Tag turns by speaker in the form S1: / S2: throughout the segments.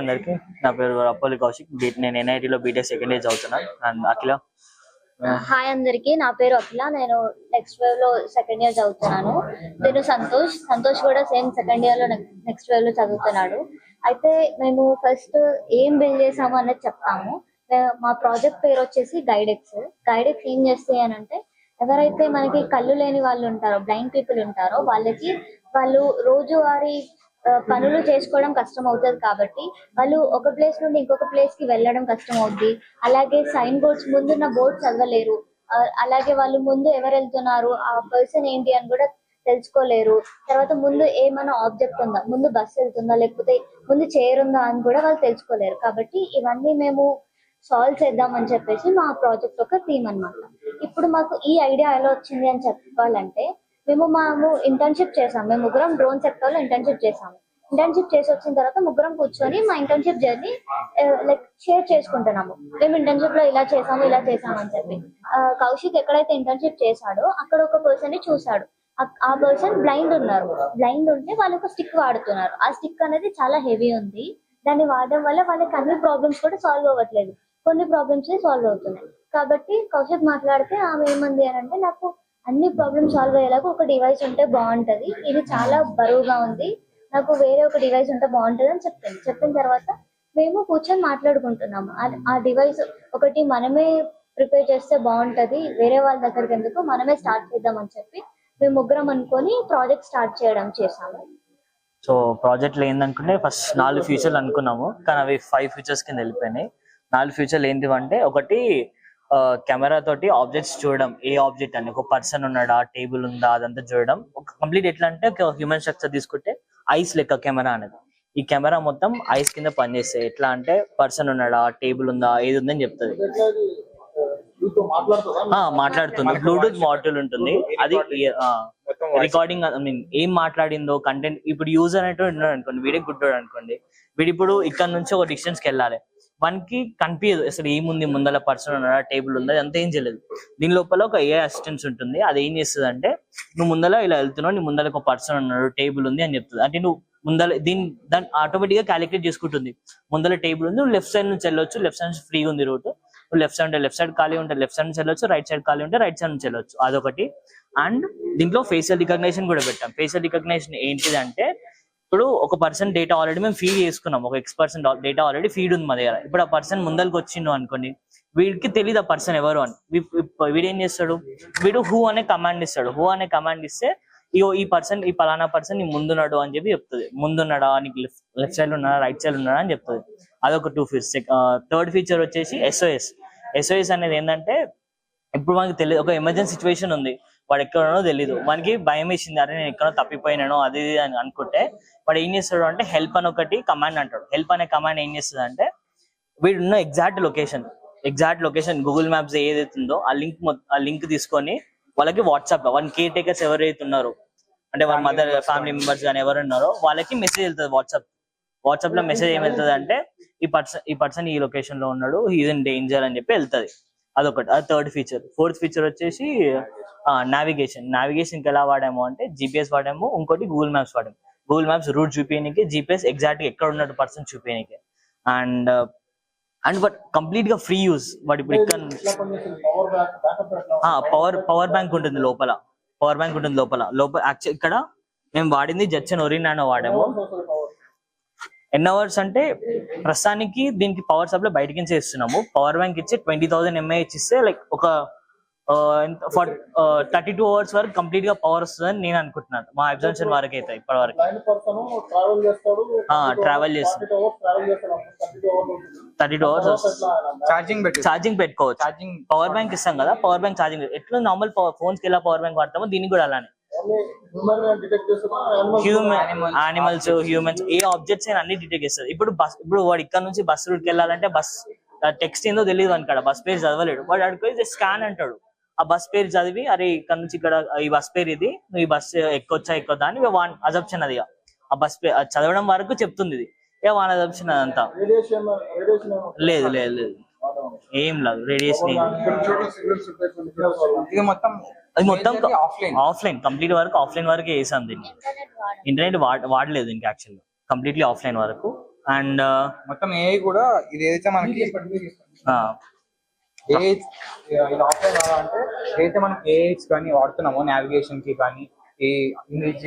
S1: అందరికి. నా పేరు అపోలి కౌశిక్. నేను ఎన్ఐటీలో బీటెక్ సెకండ్ ఇయర్ చదువుతున్నాను. And Akhila.
S2: హాయ్ అందరికి, నా పేరు అఖిల. నేను నెక్స్ట్ వేవ్ లో సెకండ్ ఇయర్ చదువుతున్నాను. నేను సంతోష్ కూడా సేమ్ సెకండ్ ఇయర్ లో నెక్స్ట్ వేవ్ లో చదువుతున్నాడు. అయితే మేము ఫస్ట్ ఏం బిల్డ్ చేసాము అనేది చెప్తాము. మా ప్రాజెక్ట్ పేరు వచ్చేసి గైడెక్స్ ఏం చేస్తాయి అని అంటే, ఎవరైతే మనకి కళ్ళు లేని వాళ్ళు ఉంటారో, బ్లైండ్ పీపుల్ ఉంటారో, వాళ్ళు రోజువారీ పనులు చేసుకోవడం కష్టం అవుతుంది. కాబట్టి వాళ్ళు ఒక ప్లేస్ నుండి ఇంకొక ప్లేస్ కి వెళ్ళడం కష్టం అవుద్ది. అలాగే సైన్ బోర్డ్స్, ముందున్న బోర్డ్స్ చదవలేరు. అలాగే వాళ్ళు ముందు ఎవరు వెళ్తున్నారు, ఆ పర్సన్ ఏంటి అని కూడా తెలుసుకోలేరు. తర్వాత ముందు ఏమైనా ఆబ్జెక్ట్ ఉందా, ముందు బస్సు వెళ్తుందా, లేకపోతే ముందు చైర్ ఉందా అని కూడా వాళ్ళు తెలుసుకోలేరు. కాబట్టి ఇవన్నీ మేము సాల్వ్ చేద్దామని చెప్పేసి మా ప్రాజెక్ట్ ఒక థీమ్ అన్నమాట. ఇప్పుడు మాకు ఈ ఐడియా ఎలా వచ్చింది అని చెప్పాలంటే, మేము ఇంటర్న్షిప్ చేసాము. మేము ముగ్గురం డ్రోన్ సెక్టర్ లో ఇంటర్న్షిప్ చేసాము. ఇంటర్న్షిప్ చేసి వచ్చిన తర్వాత ముగ్గురం కూర్చొని మా ఇంటర్న్షిప్ జర్నీ షేర్ చేసుకుంటున్నాము. మేము ఇంటర్న్షిప్ లో ఇలా చేసాము అని చెప్పి. కౌశిక్ ఎక్కడైతే ఇంటర్న్షిప్ చేశాడో అక్కడ ఒక పర్సన్ ని చూశాడు. ఆ పర్సన్ బ్లైండ్ ఉంటే వాళ్ళు ఒక స్టిక్ వాడుతున్నారు. ఆ స్టిక్ అనేది చాలా హెవీ ఉంది. దాన్ని వాడడం వల్ల వాళ్ళకి అన్ని ప్రాబ్లమ్స్ కూడా సాల్వ్ అవ్వట్లేదు, కొన్ని ప్రాబ్లమ్స్ సాల్వ్ అవుతున్నాయి. కాబట్టి కౌశిక్ మాట్లాడితే ఆమె ఏమంది అని అంటే, నాకు అన్ని ప్రాబ్లమ్స్ సాల్వ్ అయ్యేలాగా ఒక డివైస్ ఉంటే బాగుంటది, ఇది చాలా బరువుగా ఉంది, నాకు వేరే ఒక డివైస్ ఉంటే బాగుంటది అని చెప్పిన తర్వాత మేము కూర్చొని మాట్లాడుకుంటున్నాము. ఆ డివైస్ ఒకటి మనమే ప్రిపేర్ చేస్తే బాగుంటది, వేరే వాళ్ళ దగ్గరికి ఎందుకు, మనమే స్టార్ట్ చేద్దాం అని చెప్పి మేము ముగ్గురం అనుకొని ప్రాజెక్ట్ స్టార్ట్ చేసాము.
S1: సో ప్రాజెక్ట్లో ఏందనుకుంటే, ఫస్ట్ 4 ఫ్యూచర్లు అనుకున్నాము, కానీ అవి 5 ఫ్యూచర్స్ కింద వెళ్ళిపోయినాయి. 4 ఫ్యూచర్లు ఏంటివంటే, ఒకటి కెమెరా తోటి ఆబ్జెక్ట్స్ చూడడం, ఏ ఆబ్జెక్ట్ అని, ఒక పర్సన్ ఉన్నాడా, టేబుల్ ఉందా, అదంతా చూడడం. ఒక కంప్లీట్ ఎట్లా అంటే, ఒక హ్యూమన్ స్ట్రక్చర్ తీసుకుంటే ఐస్ లెక్క కెమెరా అనేది. ఈ కెమెరా మొత్తం ఐస్ కింద పనిచేస్తాయి. ఎట్లా అంటే, పర్సన్ ఉన్నాడా, టేబుల్ ఉందా, ఏది ఉందని చెప్తుంది. మాట్లాడుతుంది. బ్లూటూత్ మాడ్యూల్ ఉంటుంది, అది రికార్డింగ్. ఐ మీన్ ఏం మాట్లాడిందో కంటెంట్. ఇప్పుడు యూజర్ అనేటువంటి ఉన్నాడు అనుకోండి, వీడికి గుడ్డోడు అనుకోండి, వీడి ఇప్పుడు ఇక్కడ నుంచి ఒక డిస్టెన్స్ కి వెళ్ళాలి, మనకి కనిపించదు అసలు ఏముంది, ముందర పర్సన్ ఉన్నాడా, టేబుల్ ఉందా, అంత ఏం చేయలేదు. దీని లోపల ఒక ఏ అసిస్టెన్స్ ఉంటుంది. అది ఏం చేస్తుంది అంటే, నువ్వు ముందర ఇలా వెళ్తున్నావు, నీ ముందర ఒక పర్సన్ ఉన్నాడు, టేబుల్ ఉంది అని చెప్తుంది. అంటే నువ్వు ముందర దాన్ని ఆటోమేటిక్ గా క్యాలిక్యులేట్ చేసుకుంటుంది. ముందర టేబుల్ ఉంది, నువ్వు లెఫ్ట్ సైడ్ నుంచి వెళ్ళొచ్చు, లెఫ్ట్ సైడ్ నుంచి ఫ్రీగా ఉంది రూట్, నువ్వు లెఫ్ట్ సైడ్ లెఫ్ట్ సైడ్ ఖాళీ ఉంటే లెఫ్ట్ సైడ్ నుంచి వెళ్ళొచ్చు, రైట్ సైడ్ ఖాళీ ఉంటే రైట్ సైడ్ నుంచి వెళ్ళొచ్చు. అదొకటి. అండ్ దీంట్లో ఫేషియల్ రికగ్నిషన్ కూడా పెట్టాం. ఫేషియల్ రికగ్నిషన్ ఏంటిది అంటే, ఇప్పుడు ఒక పర్సన్ డేటా ఆల్రెడీ మేము ఫీడ్ చేసుకున్నాం, ఒక X% డేటా ఆల్రెడీ ఫీడ్ ఉంది మా దగ్గర. ఇప్పుడు ఆ పర్సన్ ముందరికి వచ్చిండు అనుకోండి, వీడికి తెలియదు ఆ పర్సన్ ఎవరు అని. వీడు ఏం చేస్తాడు, వీడు హూ అనే కమాండ్ ఇస్తాడు. హూ అనే కమాండ్ ఇస్తే, ఇగో ఈ పలానా పర్సన్ నీ ముందున్నాడు అని చెప్పి చెప్తుంది. ముందున్నాడా, నీకు లెఫ్ట్ సైడ్ ఉన్నాడా, రైట్ సైడ్ ఉన్నాడా అని చెప్తుంది. అదొక 2 ఫీచర్స్. థర్డ్ ఫీచర్ వచ్చేసి SOS అనేది ఏంటంటే, ఇప్పుడు మనకి తెలియదు, ఒక ఎమర్జెన్సీ సిచ్యువేషన్ ఉంది, వాడు ఎక్కడనో తెలియదు, మనకి భయం వేసింది, అరే నేను ఎక్కడో తప్పిపోయినానో అది అని అనుకుంటే, వాడు ఏం చేస్తాడు అంటే హెల్ప్ అని ఒకటి కమాండ్ అంటాడు. హెల్ప్ అనే కమాండ్ ఏం చేస్తుంది అంటే, వీడున్న ఎగ్జాక్ట్ లొకేషన్ గూగుల్ మ్యాప్స్ ఏదైతుందో ఆ లింక్ తీసుకొని వాళ్ళకి వాట్సాప్ లో, వాళ్ళ కేర్ టేకర్స్ ఎవరైతే ఉన్నారో, అంటే వాళ్ళ మదర్ ఫ్యామిలీ మెంబర్స్ కానీ ఎవరు ఉన్నారో వాళ్ళకి మెసేజ్ వెళ్తుంది. వాట్సాప్ లో మెసేజ్ ఏం వెళ్తుంది అంటే, ఈ పర్సన్ ఈ లొకేషన్ లో ఉన్నాడు, హీఈస్ ఇన్ డేంజర్ అని చెప్పి వెళ్తుంది. అదొకటి. అది థర్డ్ ఫీచర్. ఫోర్త్ ఫీచర్ వచ్చేసి నావిగేషన్ కి ఎలా వాడాము అంటే, GPS వాడాము, ఇంకోటి గూగుల్ మ్యాప్స్ వాడాము. గూగుల్ మ్యాప్స్ రూట్ చూపించడానికి, GPS ఎగ్జాక్ట్ గా ఎక్కడ ఉన్నాడు పర్సన్ చూపించడానికి. అండ్ బట్ కంప్లీట్ గా ఫ్రీ యూజ్. వాడు ఇప్పుడు ఇక్కడ పవర్ బ్యాంక్ ఉంటుంది లోపల. యాక్చువల్ ఇక్కడ మేము వాడింది జెట్సన్ ఒరినానో వాడాము. ఎన్ని అవర్స్ అంటే, ప్రస్తుతానికి దీనికి పవర్ సప్లై బయటకి నుంచి ఇస్తున్నాము. పవర్ బ్యాంక్ ఇచ్చి 20,000 mAh ఇస్తే లైక్ ఒక 32 అవర్స్ వరకు కంప్లీట్ గా పవర్ వస్తుందని నేను అనుకుంటున్నాను, మా అబ్జర్వేషన్ వరకు అయితే. ఇప్పటి వరకు ట్రావెల్ చేస్తాడు, 32 అవర్స్ ఛార్జింగ్ పెట్టుకోవచ్చు. పవర్ బ్యాంక్ ఇస్తాం కదా, పవర్ బ్యాంక్ ఛార్జింగ్ ఎట్లా నార్మల్ ఫోన్స్ కి ఎలా పవర్ బ్యాంక్ వాడతామో దీనికి కూడా అలానే. యానిమల్స్, హ్యూమన్స్, ఏ ఆబ్జెక్ట్స్ అయినా అన్ని డిటెక్ట్ చేస్తుంది. ఇప్పుడు వాడు ఇక్కడ నుంచి బస్ రూట్ కి వెళ్ళాలంటే, బస్ టెక్స్ట్ ఏందో తెలియదు అనుకాడ, బస్ పేరు చదవలేడు, వాడు అడుగుతుంది స్కాన్ అంటాడు. ఆ బస్ పేరు చదివి, అరే ఇక్కడ నుంచి ఇక్కడ ఈ బస్ పేరు ఇది, నువ్వు ఈ బస్ ఎక్కొద్దా అని అజంప్షన్. అది ఆ బస్ పేరు చదవడం వరకు చెప్తుంది. ఇది వాన్ అజంప్షన్. అదంతా లేదు ఏం లేదు, రేడియేషన్ అది మొత్తం ఆఫ్లైన్ కంప్లీట్ వరకు, ఆఫ్లైన్ వరకే వేసాం దీన్ని. ఇంటర్నెట్ వాడలేదు ఇంకా, యాక్చువల్గా కంప్లీట్లీ ఆఫ్లైన్ వరకు. అండ్
S3: మొత్తం ఏఐ కూడా ఇది ఏదైతే మనకి ఏఐ ఇది ఆఫ్లైన్ అంటే ఏదైతే మనం ఏఐస్ కానీ వాడుతున్నామో నావిగేషన్ కి కానీ ఈ ఇమేజ్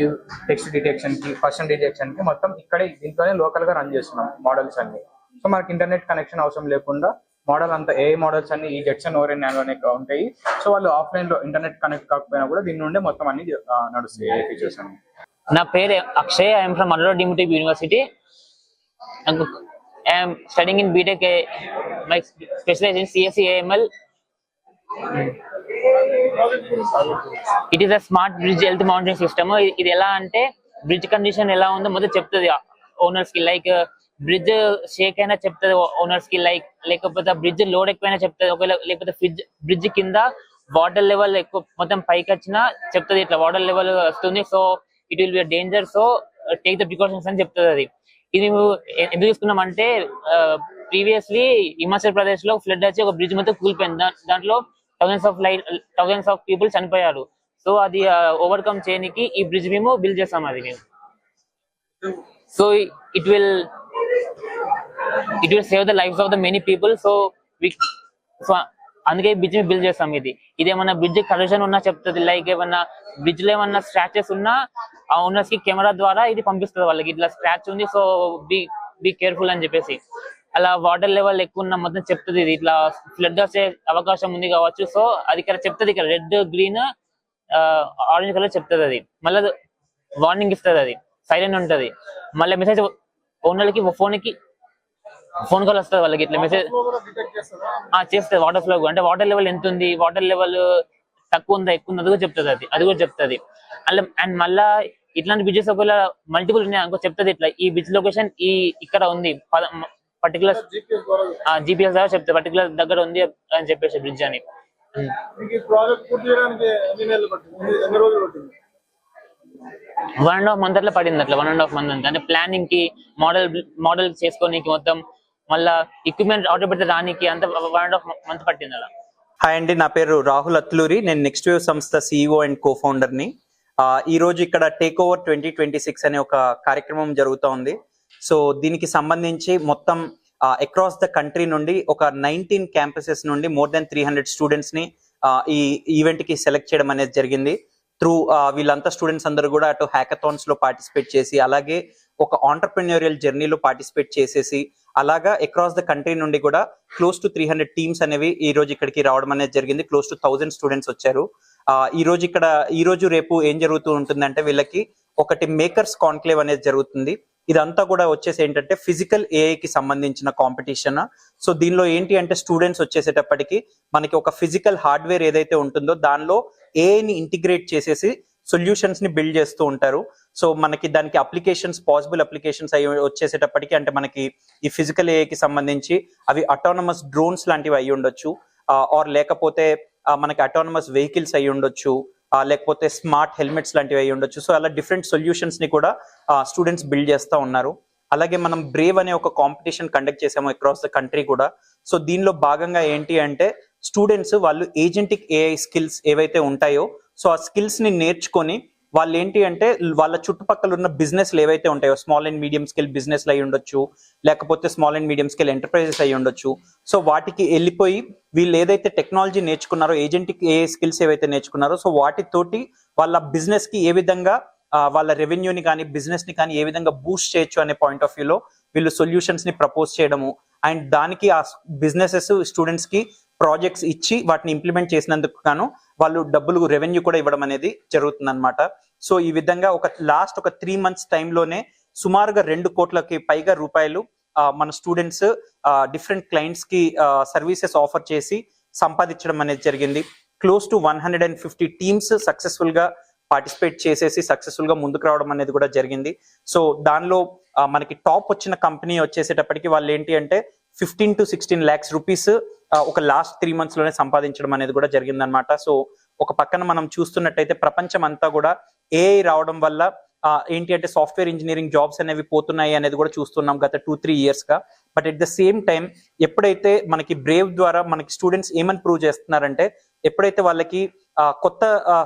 S3: టెక్స్ట్ డిటెక్షన్ కి పర్సన్ డిటెక్షన్ కి మొత్తం ఇక్కడే దీంట్లోనే లోకల్ గా రన్ చేస్తున్నాం మోడల్స్ అన్ని. సో మనకి ఇంటర్నెట్ కనెక్షన్ అవసరం లేకుండా మోడల్ అంతా ఏఐ మోడల్స్ అన్ని ఈ జెట్సన్ ఓరియన్ లోనే ఉంటాయి. సో వాళ్ళు ఆఫ్లైన్ లో ఇంటర్నెట్ కనెక్ట్ కాకపోయినా కూడా దీని నుండే మొత్తం అన్ని నడుస్తాయి ఏఐ ఫీచర్స్ అన్ని.
S4: నా పేరు Akshay. I'm from Madura Deemed University. I am studying in BTech. My specialization in CSE AML. It is a smart bridge health monitoring system. ఇది ఎలా అంటే బ్రిడ్జ్ కండిషన్ ఎలా ఉందో మొదలు చెప్తుంది ఓనర్స్ కి. లైక్ బ్రిడ్జ్ షేక్ అయినా చెప్తుంది ఓనర్స్ కి, లేకపోతే బ్రిడ్జ్ లోడ్ ఎక్కువైనా చెప్తుంది. ఒకవేళ లేకపోతే బ్రిడ్జ్ కింద వాటర్ లెవెల్ ఎక్కువ మొత్తం పైకి వచ్చినా చెప్తుంది, ఇట్లా వాటర్ లెవెల్ వస్తుంది, so it will be danger, so take the precautions అని చెప్తుంది అది. ఇది మేము ఎందుకు తీసుకున్నామంటే ప్రీవియస్లీ హిమాచల్ ప్రదేశ్ లో ఫ్లడ్ వచ్చి ఒక బ్రిడ్జ్ మొత్తం కూలిపోయింది. దాంట్లో థౌసండ్స్ ఆఫ్ పీపుల్ చనిపోయారు. సో అది ఓవర్కమ్ చేయడానికి ఈ బ్రిడ్జ్ మేము బిల్డ్ చేస్తాం అది మేము. So it will save the lives of the many people. So అందుకే బ్రిడ్జ్ బిల్డ్ చేస్తాం. ఇది ఏమన్నా బ్రిడ్జ్ కరెక్షన్ ఉన్నా చెప్తుంది. లైక్ ఏమన్నా బ్రిడ్జ్ లో ఏమన్నా స్క్రాచెస్ ఉన్నా ఆ ఓనర్స్ కి కెమెరా ద్వారా ఇది పంపిస్తుంది వాళ్ళకి, ఇట్లా స్క్రాచ్ ఉంది, సో బీ కేర్ఫుల్ అని చెప్పేసి. అలా వాటర్ లెవెల్ ఎక్కువ ఉన్న మొత్తం చెప్తుంది. ఇది ఇట్లా ఫ్లడ్ వచ్చే అవకాశం ఉంది కావచ్చు, సో అది ఇక్కడ చెప్తుంది. ఇక్కడ రెడ్, గ్రీన్, ఆరెంజ్ కలర్ చెప్తుంది. అది మళ్ళీ వార్నింగ్ ఇస్తుంది. అది సైలెంట్ ఉంటది. మళ్ళీ మెసేజ్ ఓనర్లకి ఫోన్ కాల్ వస్తుంది వాళ్ళకి, ఇట్లా మెసేజ్ చేస్తుంది. వాటర్ ఫ్లో అంటే వాటర్ లెవెల్ ఎంత ఉంది, వాటర్ లెవెల్ తక్కువ ఉందా ఎక్కువ ఉందా అది కూడా చెప్తుంది. అండ్ మళ్ళా ఇట్లాంటి బ్రిడ్జెస్ ఒకవేళ మల్టిపుల్ ఉన్నాయి అనుకో చెప్తుంది. ఇట్లా ఈ బ్రిడ్జ్ లొకేషన్ ఇక్కడ ఉంది, పర్టికులర్ జిపిఎస్ ద్వారా చెప్తుంది, పర్టికులర్ దగ్గర ఉంది అని చెప్పేసి బ్రిడ్జ్ అని. 1.5 month అట్లా పడింది. అట్లా 1.5 month అంటే ప్లానింగ్ కి, మోడల్ చేసుకోనికి, మొత్తం మళ్ళా ఎక్విప్మెంట్ ఆర్డర్ పెడితే దానికి అంత 1.5 month పట్టింది అలా.
S5: హాయ్ అండి, నా పేరు రాహుల్ అత్లూరి. నేను నెక్స్ట్ వేవ్ సంస్థ సిఇఓ అండ్ కో ఫౌండర్ ని. ఈ రోజు ఇక్కడ టేక్ ఓవర్ 2026 అనే ఒక కార్యక్రమం జరుగుతూ ఉంది. సో దీనికి సంబంధించి మొత్తం అక్రాస్ ద కంట్రీ నుండి ఒక 19 క్యాంపసెస్ నుండి మోర్ దెన్ 300 స్టూడెంట్స్ ని ఈ ఈవెంట్ కి సెలెక్ట్ చేయడం అనేది జరిగింది. త్రూ వీళ్ళంతా స్టూడెంట్స్ అందరూ కూడా అటు హ్యాకథాన్స్ లో పార్టిసిపేట్ చేసి, అలాగే ఒక ఆంటర్ప్రెన్యూరియల్ జర్నీలో పార్టిసిపేట్ చేసేసి, అలాగా అక్రాస్ ద కంట్రీ నుండి కూడా క్లోజ్ టు 300 టీమ్స్ అనేవి ఈ రోజు ఇక్కడికి రావడం అనేది జరిగింది. క్లోజ్ టు 1000 స్టూడెంట్స్ వచ్చారు. ఈ రోజు రేపు ఏం జరుగుతూ ఉంటుందంటే వీళ్ళకి ఒకటి మేకర్స్ కాన్క్లేవ్ అనేది జరుగుతుంది. ఇదంతా కూడా వచ్చేసి ఏంటంటే ఫిజికల్ ఏఐకి సంబంధించిన కాంపిటీషన్. సో దీనిలో ఏంటి అంటే స్టూడెంట్స్ వచ్చేసేటప్పటికి మనకి ఒక ఫిజికల్ హార్డ్వేర్ ఏదైతే ఉంటుందో దానిలో ఏఐని ఇంటిగ్రేట్ చేసేసి సొల్యూషన్స్ ని బిల్డ్ చేస్తూ ఉంటారు. సో మనకి దానికి పాసిబుల్ అప్లికేషన్స్ అయ్యి వచ్చేసేటప్పటికి అంటే మనకి ఈ ఫిజికల్ ఏఐకి సంబంధించి అవి అటానమస్ డ్రోన్స్ లాంటివి అయ్యి ఉండొచ్చు, ఆర్ లేకపోతే మనకి అటానమస్ వెహికల్స్ అయ్యి ఉండొచ్చు, లేకపోతే స్మార్ట్ హెల్మెట్స్ లాంటివి అయ్యి ఉండొచ్చు. సో అలా డిఫరెంట్ సొల్యూషన్స్ ని కూడా స్టూడెంట్స్ బిల్డ్ చేస్తూ ఉన్నారు. అలాగే మనం బ్రేవ్ అనే ఒక కాంపిటీషన్ కండక్ట్ చేసాము అక్రాస్ ద కంట్రీ కూడా. సో దీనిలో భాగంగా ఏంటి అంటే స్టూడెంట్స్ వాళ్ళు ఏజెంటిక్ ఏఐ స్కిల్స్ ఏవైతే ఉంటాయో సో ఆ స్కిల్స్ ని నేర్చుకొని వాళ్ళు ఏంటి అంటే వాళ్ళ చుట్టుపక్కల ఉన్న బిజినెస్లు ఏవైతే ఉంటాయో, స్మాల్ అండ్ మీడియం స్కేల్ బిజినెస్లు అయి ఉండొచ్చు, లేకపోతే small and medium scale enterprises అయి ఉండొచ్చు. సో వాటికి వెళ్ళిపోయి వీళ్ళు ఏదైతే టెక్నాలజీ నేర్చుకున్నారో, ఏజెంటిక్ ఏఐ స్కిల్స్ ఏవైతే నేర్చుకున్నారో, సో వాటితోటి వాళ్ళ బిజినెస్ కి ఏ విధంగా వాళ్ళ రెవెన్యూని కానీ బిజినెస్ ని కానీ ఏ విధంగా బూస్ట్ చేయొచ్చు అనే పాయింట్ ఆఫ్ వ్యూలో వీళ్ళు సొల్యూషన్స్ ని ప్రపోజ్ చేయడము, అండ్ దానికి ఆ బిజినెసెస్ స్టూడెంట్స్ కి ప్రాజెక్ట్స్ ఇచ్చి వాటిని ఇంప్లిమెంట్ చేసినందుకు గాను వాళ్ళు డబ్బులు రెవెన్యూ కూడా ఇవ్వడం అనేది జరుగుతుంది అనమాట. సో ఈ విధంగా ఒక 3 months టైంలోనే సుమారుగా 2 కోట్లకి పైగా రూపాయలు మన స్టూడెంట్స్ డిఫరెంట్ క్లయింట్స్ కి సర్వీసెస్ ఆఫర్ చేసి సంపాదించడం అనేది జరిగింది. క్లోజ్ టు 150 టీమ్స్ సక్సెస్ఫుల్ గా పార్టిసిపేట్ చేసేసి సక్సెస్ఫుల్ గా ముందుకు రావడం అనేది కూడా జరిగింది. సో దానిలో మనకి టాప్ వచ్చిన కంపెనీ వచ్చేసేటప్పటికి వాళ్ళు ఏంటి అంటే 15 to 16 lakhs రూపీస్ ఒక లాస్ట్ 3 months లోనే సంపాదించడం అనేది కూడా జరిగింది అనమాట. సో ఒక పక్కన మనం చూస్తున్నట్టయితే ప్రపంచం అంతా కూడా ఏఐ రావడం వల్ల ఏంటి అంటే సాఫ్ట్వేర్ ఇంజనీరింగ్ జాబ్స్ అనేవి పోతున్నాయి అనేది కూడా చూస్తున్నాం గత 2-3 years గా. But at the same time ఎప్పుడైతే మనకి బ్రేవ్ ద్వారా మనకి స్టూడెంట్స్ ఏమని ప్రూవ్ చేస్తున్నారంటే ఎప్పుడైతే వాళ్ళకి కొత్త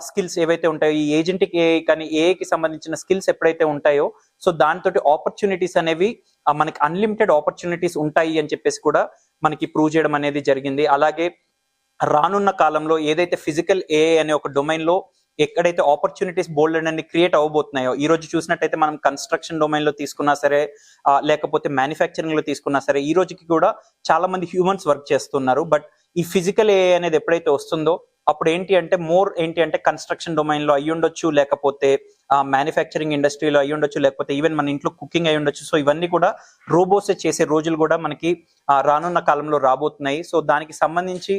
S5: స్కిల్స్ ఏవైతే ఉంటాయో, ఈ ఏజెంటిక్ ఏఐ కానీ ఏఐకి సంబంధించిన స్కిల్స్ ఎప్పుడైతే ఉంటాయో సో దాంతో ఆపర్చునిటీస్ అనేవి మనకి అన్లిమిటెడ్ ఆపర్చునిటీస్ ఉంటాయి అని చెప్పేసి కూడా మనకి ప్రూవ్ చేయడం అనేది జరిగింది. అలాగే రానున్న కాలంలో ఏదైతే ఫిజికల్ ఏఐ అనే ఒక డొమైన్ లో ఎక్కడైతే ఆపర్చునిటీస్ బోల్డ్ అన్ని క్రియేట్ అవ్వబోతున్నాయో, ఈ రోజు చూసినట్టయితే మనం కన్స్ట్రక్షన్ డొమైన్ లో తీసుకున్నా సరే, లేకపోతే మ్యానుఫ్యాక్చరింగ్ లో తీసుకున్నా సరే, ఈ రోజుకి కూడా చాలా మంది హ్యూమన్స్ వర్క్ చేస్తున్నారు. బట్ ఈ ఫిజికల్ ఏఐ అనేది ఎప్పుడైతే వస్తుందో అప్పుడు ఏంటి అంటే కన్స్ట్రక్షన్ డొమైన్ లో అయ్యి ఉండొచ్చు, లేకపోతే మ్యానుఫ్యాక్చరింగ్ ఇండస్ట్రీలో అయ్యి ఉండొచ్చు, లేకపోతే ఈవెన్ మన ఇంట్లో కుకింగ్ అయ్యి ఉండొచ్చు. సో ఇవన్నీ కూడా రోబోట్స్ చేసే రోజులు కూడా మనకి రానున్న కాలంలో రాబోతున్నాయి. సో దానికి సంబంధించి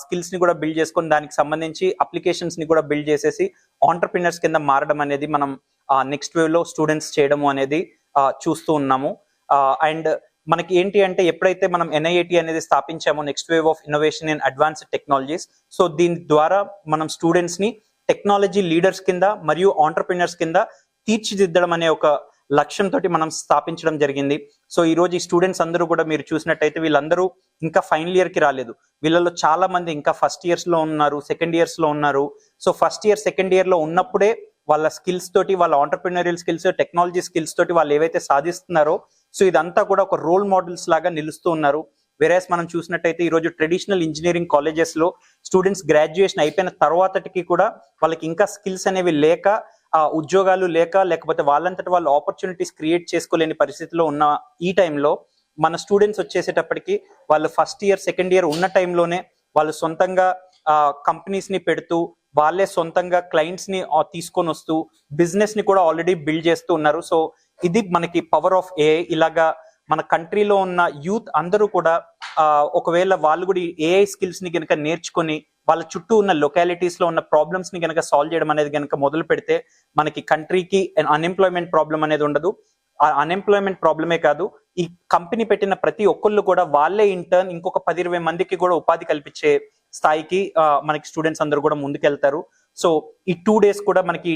S5: స్కిల్స్ ని కూడా బిల్డ్ చేసుకొని, దానికి సంబంధించి అప్లికేషన్స్ ని కూడా బిల్డ్ చేసేసి ఆంటర్ప్రినర్స్ కింద మారడం అనేది మనం నెక్స్ట్ వేవ్ లో స్టూడెంట్స్ చేయడము అనేది చూస్తూ ఉన్నాము. అండ్ మనకి ఏంటి అంటే ఎప్పుడైతే మనం NIIT అనేది స్థాపించామో, next wave of innovation in advanced technologies, so దీని ద్వారా మనం స్టూడెంట్స్ ని టెక్నాలజీ లీడర్స్ కింద మరియు ఆంటర్ప్రినర్స్ కింద తీర్చిదిద్దడం అనే ఒక లక్ష్యంతో మనం స్థాపించడం జరిగింది. సో ఈ రోజు ఈ స్టూడెంట్స్ అందరూ కూడా మీరు చూసినట్టయితే వీళ్ళందరూ ఇంకా ఫైనల్ ఇయర్ కి రాలేదు. వీళ్ళలో చాలా మంది ఇంకా ఫస్ట్ ఇయర్స్ లో ఉన్నారు, సెకండ్ ఇయర్స్ లో ఉన్నారు. So first year second year లో ఉన్నప్పుడే వాళ్ళ స్కిల్స్ తోటి, వాళ్ళ ఆంటర్ప్రినరియల్ స్కిల్స్, టెక్నాలజీ స్కిల్స్ తోటి వాళ్ళు ఏవైతే సాధిస్తున్నారో, సో ఇదంతా కూడా ఒక రోల్ మోడల్స్ లాగా నిలుస్తూ ఉన్నారు. వేరేస్ మనం చూసినట్టయితే ఈ రోజు ట్రెడిషనల్ ఇంజనీరింగ్ కాలేజెస్ లో స్టూడెంట్స్ గ్రాడ్యుయేషన్ అయిపోయిన తర్వాతకి కూడా వాళ్ళకి ఇంకా స్కిల్స్ అనేవి లేక, ఉద్యోగాలు లేకపోతే వాళ్ళంతటి వాళ్ళు ఆపర్చునిటీస్ క్రియేట్ చేసుకోలేని పరిస్థితిలో ఉన్న ఈ టైంలో మన స్టూడెంట్స్ వచ్చేసేటప్పటికి వాళ్ళు ఫస్ట్ ఇయర్ సెకండ్ ఇయర్ ఉన్న టైంలోనే వాళ్ళు సొంతంగా కంపెనీస్ ని పెడుతూ, వాళ్ళే సొంతంగా క్లయింట్స్ ని తీసుకొని వస్తూ బిజినెస్ ని కూడా ఆల్రెడీ బిల్డ్ చేస్తూ ఉన్నారు. సో ఇది మనకి పవర్ ఆఫ్ ఏఐ. ఇలాగా మన కంట్రీలో ఉన్న యూత్ అందరూ కూడా ఒకవేళ వాళ్ళు కూడా ఏఐ స్కిల్స్ ని కనుక నేర్చుకొని వాళ్ళ చుట్టూ ఉన్న లొకాలిటీస్ లో ఉన్న ప్రాబ్లమ్స్ ని కనుక సాల్వ్ చేయడం అనేది కనుక మొదలు పెడితే మనకి కంట్రీకి అన్ఎంప్లాయ్మెంట్ ప్రాబ్లం అనేది ఉండదు. ఆ అన్ఎంప్లాయ్మెంట్ ప్రాబ్లమే కాదు, ఈ కంపెనీ పెట్టిన ప్రతి ఒక్కళ్ళు కూడా వాళ్ళే ఇంటర్న్ ఇంకొక 10-20 మందికి కూడా ఉపాధి కల్పించే స్థాయికి మనకి స్టూడెంట్స్ అందరూ కూడా ముందుకెళ్తారు. సో ఈ 2 days కూడా మనకి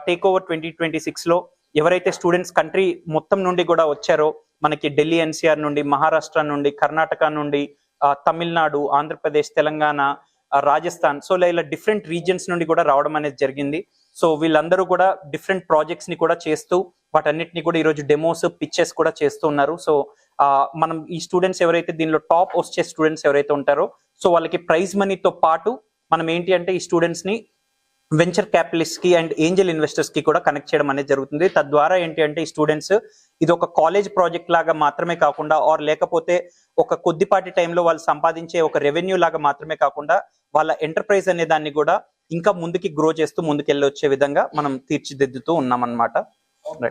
S5: టేక్ ఓవర్ 2026 లో ఎవరైతే స్టూడెంట్స్ కంట్రీ మొత్తం నుండి కూడా వచ్చారో, మనకి ఢిల్లీ NCR నుండి, మహారాష్ట్ర నుండి, కర్ణాటక నుండి, తమిళనాడు, ఆంధ్రప్రదేశ్, తెలంగాణ, రాజస్థాన్, సో ఇలా డిఫరెంట్ రీజియన్స్ నుండి కూడా రావడం అనేది జరిగింది. సో వీళ్ళందరూ కూడా డిఫరెంట్ ప్రాజెక్ట్స్ ని కూడా చేస్తూ వాటన్నిటిని కూడా ఈరోజు డెమోస్, పిక్చర్స్ కూడా చేస్తూ ఉన్నారు. సో మనం ఈ స్టూడెంట్స్ ఎవరైతే దీనిలో టాప్ వచ్చే స్టూడెంట్స్ ఎవరైతే ఉంటారో, సో వాళ్ళకి ప్రైజ్ మనీతో పాటు మనం ఏంటి అంటే ఈ స్టూడెంట్స్ ని వెంచర్ క్యాపిటలిస్ట్ కి అండ్ ఏంజల్ ఇన్వెస్టర్స్ కి కూడా కనెక్ట్ చేయడం అనేది జరుగుతుంది. తద్వారా ఏంటి అంటే ఈ స్టూడెంట్స్ ఇది ఒక కాలేజ్ ప్రాజెక్ట్ లాగా మాత్రమే కాకుండా, లేకపోతే ఒక కొద్దిపాటి టైంలో వాళ్ళు సంపాదించే ఒక రెవెన్యూ లాగా మాత్రమే కాకుండా, వాళ్ళ ఎంటర్ప్రైజ్ అనే దాన్ని కూడా ఇంకా ముందుకి గ్రో చేస్తూ ముందుకెళ్ళి వచ్చే విధంగా మనం తీర్చిదిద్దుతూ ఉన్నాం అన్నమాట. రైట్.